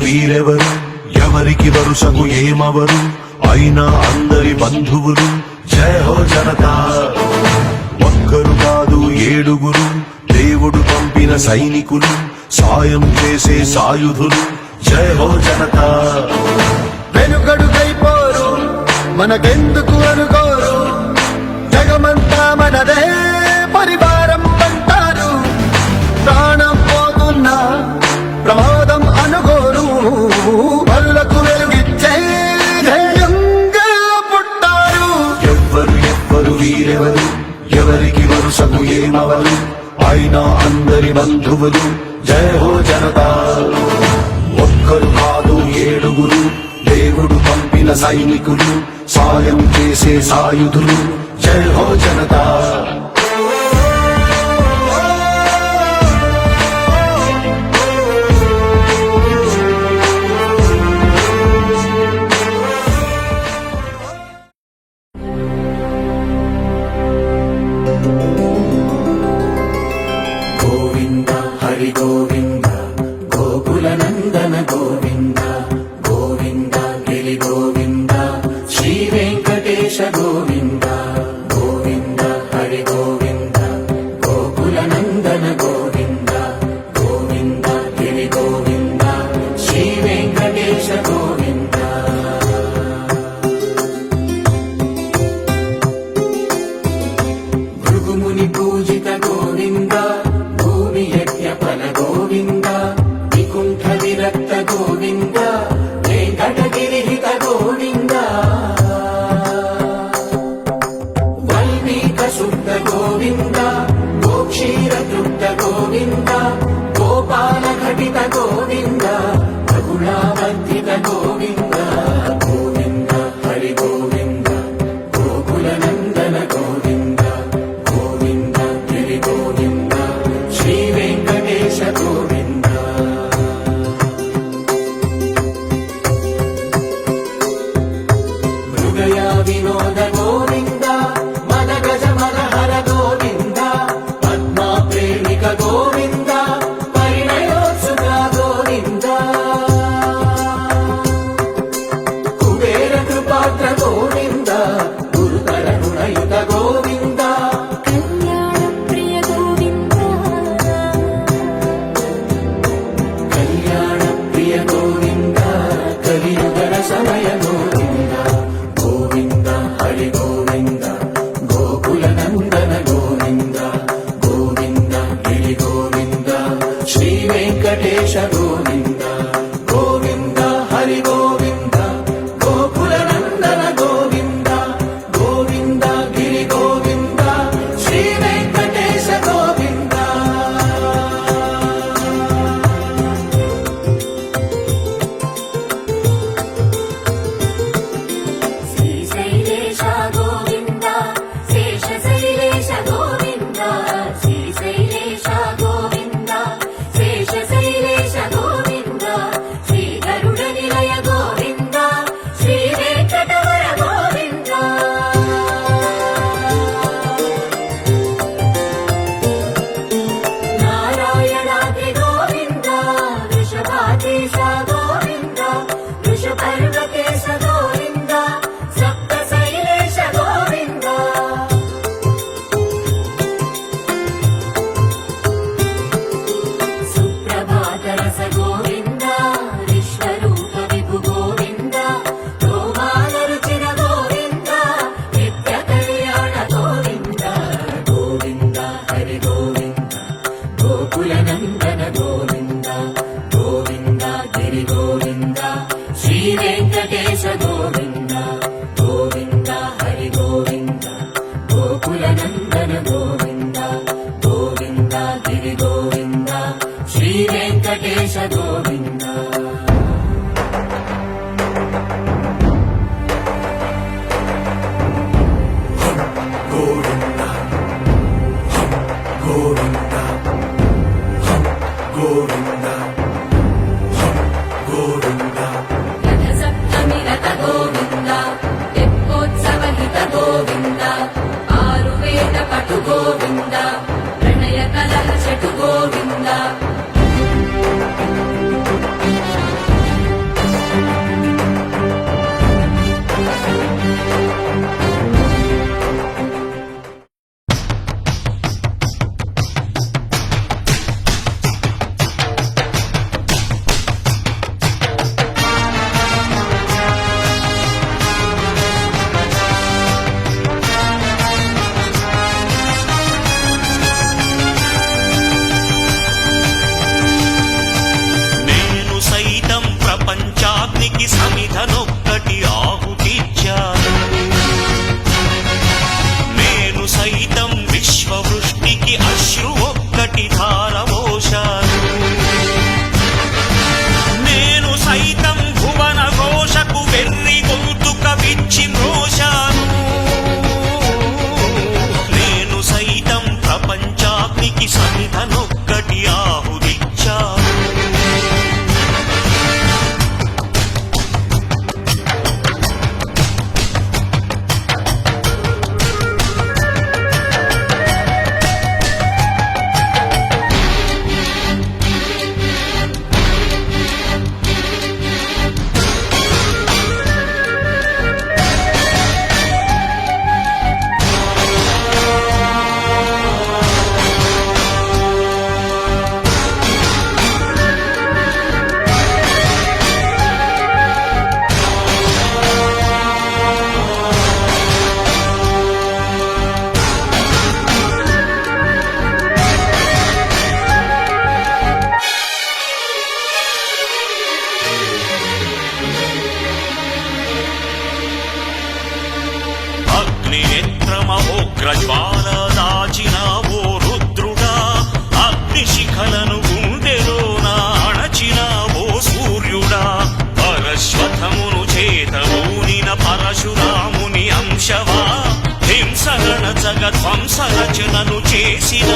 వీరెవరు ఎవరికి వరుసకు ఏమవరు అయినా అందరి బంధువులు జయ హో జనతా. ఒక్కరు కాదు ఏడుగురు దేవుడు పంపిన సైనికులు సాయం చేసే సాయుధులు జయ హో జనతా. వెనుకడుకైపోరు మనకెందుకు అనుకోరు జగమంతా మనదే పరివారం అంటారు. ప్రాణం పోతున్నా ప్రమాదం అనుకోరు వాళ్ళకు వెలుగిచ్చే ధైర్యంగా పుట్టారు. ఎవ్వరు వీరెవరు ఎవరికి వరుసకు ఏమవరు అయినా అందరి బంధువులు జయ హో జనతా. ఒక్కరు కాదు ఏడుగురు దేవుడు పంపిన సైనికులు సాయం చేసే సాయుధులు జయ హో జనతా. గోవింద హరి గోవింద గోకుల నందన గోవింద గోవింద గిరి గోవింద శ్రీ వెంకటేశ గోవింద గోవింద హరి గోవింద గోకుల నందన గోవింద గోవింద గిరి గోవింద శ్రీ వెంకటేశ గోవింద. భృగుముని పూజిత గోవింద భూమి యజ్ఞ ఫల గోవింద వికుంఠ విరక్త గోవింద వెంకటగిరిహిత గోవింద వల్మీక శుద్ధ గోవింద గోక్షీర తృప్త గోవింద గోపాల ఘటిత గోవింద రఘుళావర్ధిత గోవింద గోవింద హరి గోవింద గోకుల నందన గోవింద గోవింద గిరి గోవింద శ్రీ వెంకటేశ గోవింద. మృగయా వినోద గోవింద మద గజ మదహర గోవింద పద్మా ప్రేమిక గోవింద పరిణయోత్సుక గోవింద కుబేర కృపాత్ర గోవింద గురుతర గుణయుత గోవింద కళ్యాణ ప్రియ గోవింద కళ్యాణ ప్రియ గోవింద కలియుగల సమయ గోవింద గోవింద హరి గోవింద గోకుల నందన గోవింద గోవింద గిరి గోవింద శ్రీ వెంకటేశ గోవింద గోవింద హరి గోవింద గోకుల నందన గోవింద గోవింద గిరి గోవింద శ్రీ వెంకటేశ గోవింద. శ్రీశైలేశ గోవింద శేషశైలేశ గోవింద శ్రీశైలేశ గోవింద శేషశైలేశ గోవింద శ్రీ గరుడ నిలయ గోవింద శ్రీ వెంకటవర గోవింద నారాయణాద్రి గోవింద వృషభాధీశ గోవింద వృషపర్వతేశ గోవింద సప్తశైలేశ గోవింద సుప్రభాతరస గోవింద విశ్వరూప విభు గోవింద గోపాల రుచిర గోవింద నిత్య కళ్యాణ గోవింద గోవింద హరి గోవింద గోకుల నందన గోవింద గోవింద గిరి ఉగ్రజ్వాల దాచిన ఓ రుద్రుడా అగ్నిశిఖలను గుండెలోన అణచిన ఓ సూర్యుడా పరశ్వథమును చేతూనిన పరశురాముని అంశవా హింసగణ జగధ్వంస రచనను చేసిన